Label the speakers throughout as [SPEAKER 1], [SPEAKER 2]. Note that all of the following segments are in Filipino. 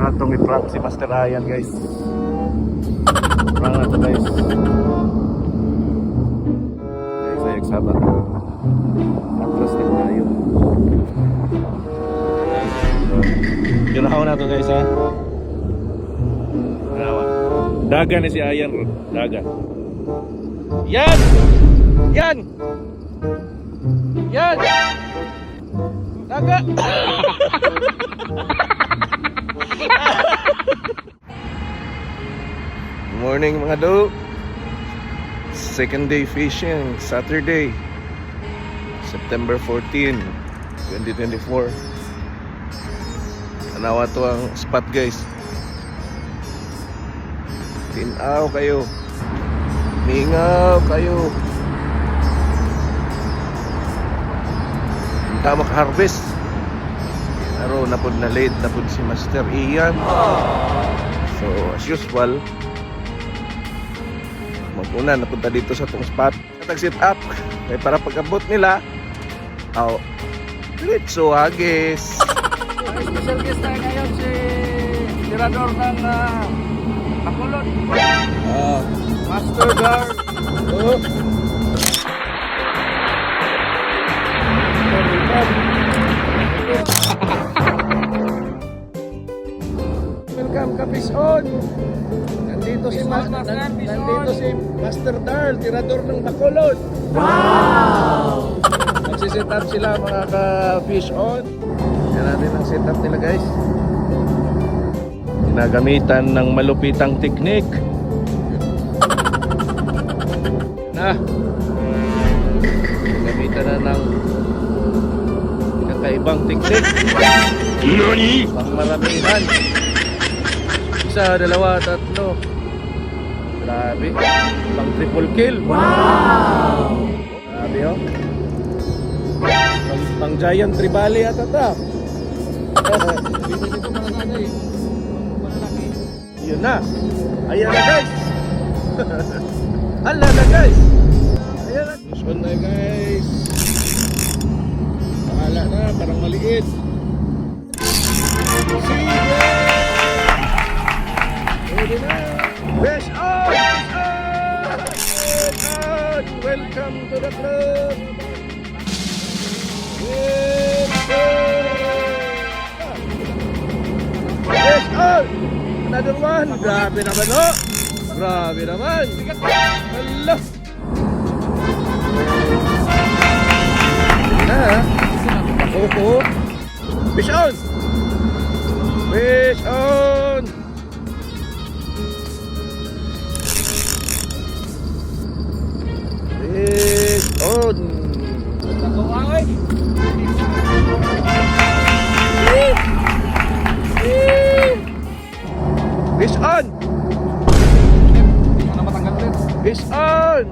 [SPEAKER 1] atong i-prank si Master Ryan, guys. Prank na to, guys. Guys, ay sabat. Atras na tayo. Ginahaw na to, guys, ha. Dagan ni si Ayan. Dagan. Yan! Yan! Yan! Daga! Good morning, mga do. Second day fishing, Saturday, September 14, 2024. Anawa to ang spot, guys. Tinaw kayo. Mingaw kayo. Hindi maka-harvest. Pero napod na late. Napod si Master Ian. So as usual, mag-una napunta dito sa tong spot. Nag-sit up. Kaya para pag-abot nila, diretso hagis.
[SPEAKER 2] Special guest tayo ngayon si tirador ng Bacolod. Master Guard.
[SPEAKER 1] Welcome ka, Pison. Nandito si Master Darl, tirador ng Bacolod. Wow! Magsiset up sila, mga ka-fish on. Yan natin ang setup nila, guys. Ginagamitan ng malupitang teknik. Gamitan na ng kakaibang teknik. Nani? Pangmaramihan. Isa, dalawa, tatlo. Grabe. Pang triple kill. Wow! Grabe, oh. Pang giant tribali at ata. Yun na. Ayan na, guys. Hala na, guys. Ayan na. Mission na, guys. Pahala na, parang maliit. Sige! Pwede na. Fish on! Fish on! Welcome to the club. Fish on! Another one. Grabe naman, oh. Grabe naman. Hala. Ako. Fish on! Fish on! Fish on! Fish on! Fish on!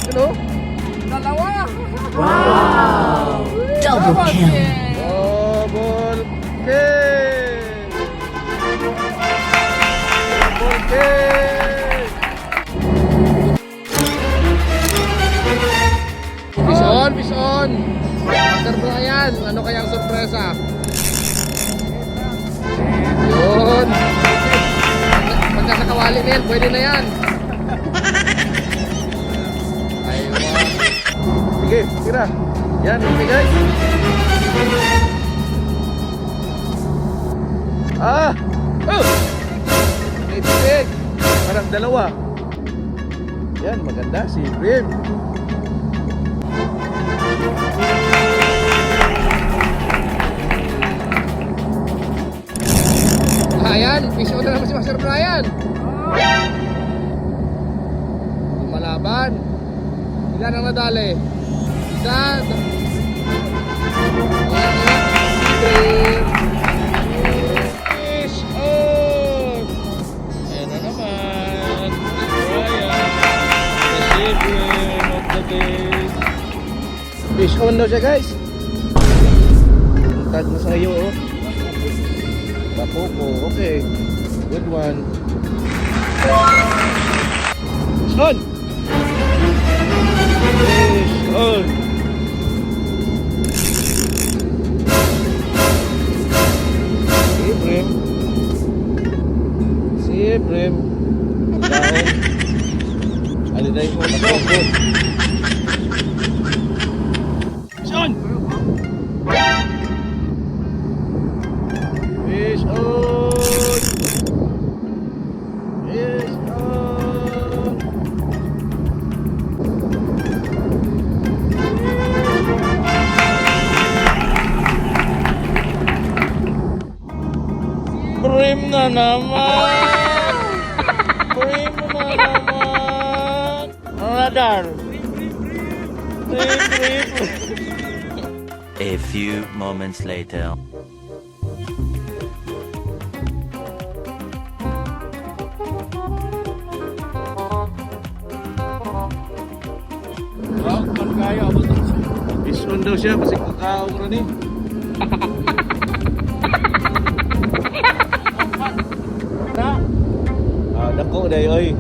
[SPEAKER 1] Ano?
[SPEAKER 2] Dalawa!
[SPEAKER 3] Wow! Double kill!
[SPEAKER 1] Double kill! Double kill!
[SPEAKER 2] Pison! Pison! Master Brian, ano kayang sorpresa? Yun! Pagka sa kawali nil, pwede na yan!
[SPEAKER 1] Sige, tira. Yan, okay, guys. May bibig. Parang dalawa. Yan, maganda si Grim.
[SPEAKER 2] Ayan, fish on na naman si Master Brian. Malaban. Ilan ang nadali? Isa. Fish on. Ayan na naman. Brian. The children of the day.
[SPEAKER 1] Fish on daw siya, guys. Tag na sa iyo, oh. Tapoko, okay. Good one. Fish on! Fish on! na naman! Prim na naman! Radar! Prim!
[SPEAKER 4] A few moments later.
[SPEAKER 1] Bison daw siya, kasi kakaong rin eh. Dako day oy.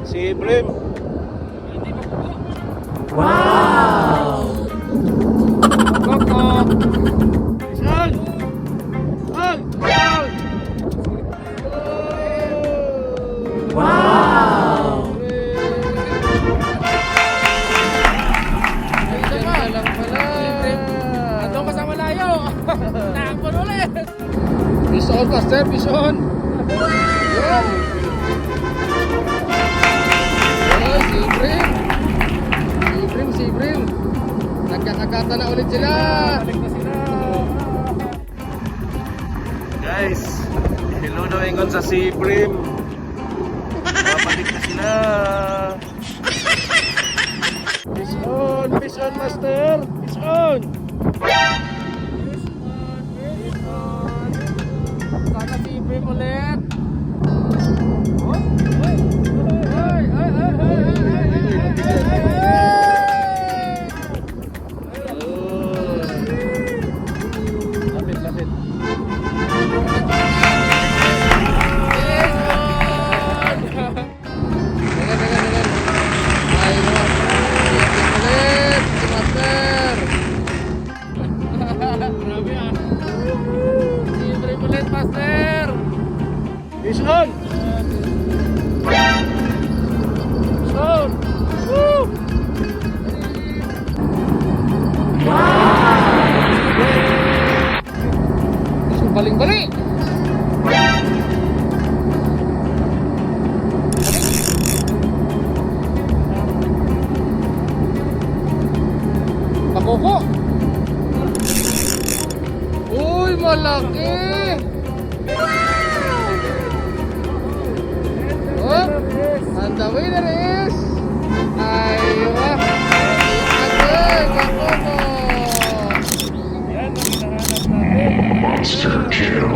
[SPEAKER 1] Si Brim.
[SPEAKER 3] Wow!
[SPEAKER 1] Koko. Bison. Ang!
[SPEAKER 3] Wow!
[SPEAKER 2] Andong kasama layo. Nakapon ulit.
[SPEAKER 1] Bison, Master, Bison.
[SPEAKER 2] Yun. Yun, si Brim. Nagkakagata na ulit sila.
[SPEAKER 1] Guys, hello daw ingon sa si Brim. Babalik na sila. Bison, Master. Bison.
[SPEAKER 2] Sana si Brim ulit.
[SPEAKER 1] Lapit. Bison.
[SPEAKER 2] Baling-balik. Pakoko. Uy, malaki. Oh, and the winner is Aywa. Pakoko.
[SPEAKER 3] Monster kill.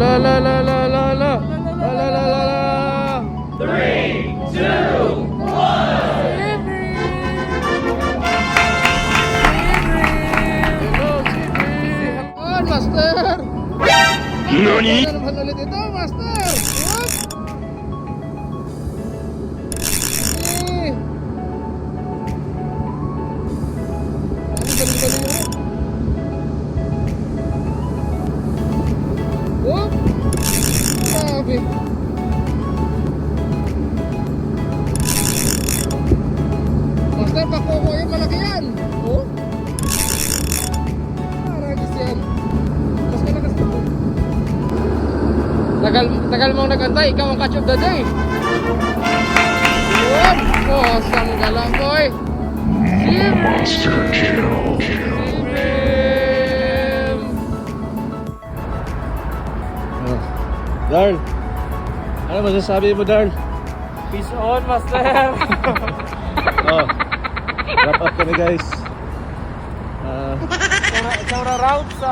[SPEAKER 1] La la la la la la. La la la la la.
[SPEAKER 3] 3, 2, 1.
[SPEAKER 2] On, Master.
[SPEAKER 3] Nani?
[SPEAKER 2] Ano naman ulit ito, Master? What? Eh. Ano balik-balik mo? Oh? Grabe. Master, pakoko yun, malaki yan. Oh? Aragis yan. Mas malakas na. Tagal mong nagantay, ikaw ang catch of the day. Yun! Kosang galang, boy.
[SPEAKER 3] Monster kill.
[SPEAKER 1] Darl. Ano masasabi mo, Darl?
[SPEAKER 2] Peace on, Master.
[SPEAKER 1] Oh. Wrap up kami, guys.
[SPEAKER 2] Saura route sa...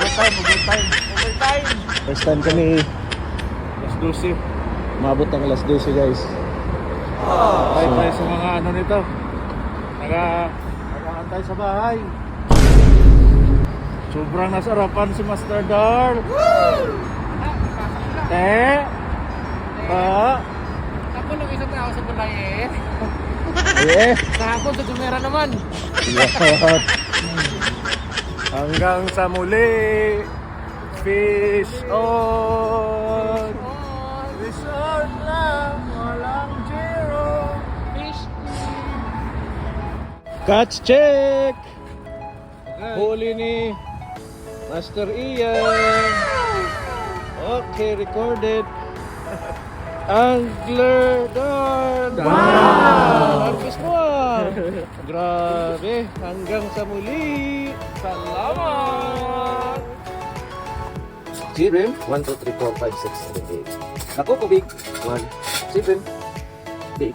[SPEAKER 2] Overtime.
[SPEAKER 1] First time kami
[SPEAKER 2] Alas 12.
[SPEAKER 1] umabot ng alas 12, guys.
[SPEAKER 2] Tayo sa mga ano nito. Nag-aantay sa bahay. Sobrang nasarapan si Master Darl. Ako lang isang tao sa bulay eh.
[SPEAKER 1] Eh.
[SPEAKER 2] Kahapon sa Jumera naman.
[SPEAKER 1] What?
[SPEAKER 2] Hanggang sa muli. Fish on. Fish on lang. Walang zero. Fish
[SPEAKER 1] Catch check! Huli ni Master Ian. Okay, recorded. Angler Darl.
[SPEAKER 3] Wow!
[SPEAKER 1] Harvest mo ah. Grabe. Hanggang sa muli. Salamat!
[SPEAKER 5] Children, 1, 2, 3, 4, 5, 6, 7, 8. Ako, kubig. 1, 7, 8.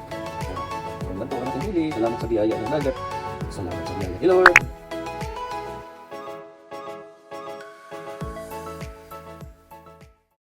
[SPEAKER 5] Yan lang po ang ating huli. Salamat sa biyaya ng dagat. Salamat sa biyaya ni Lord.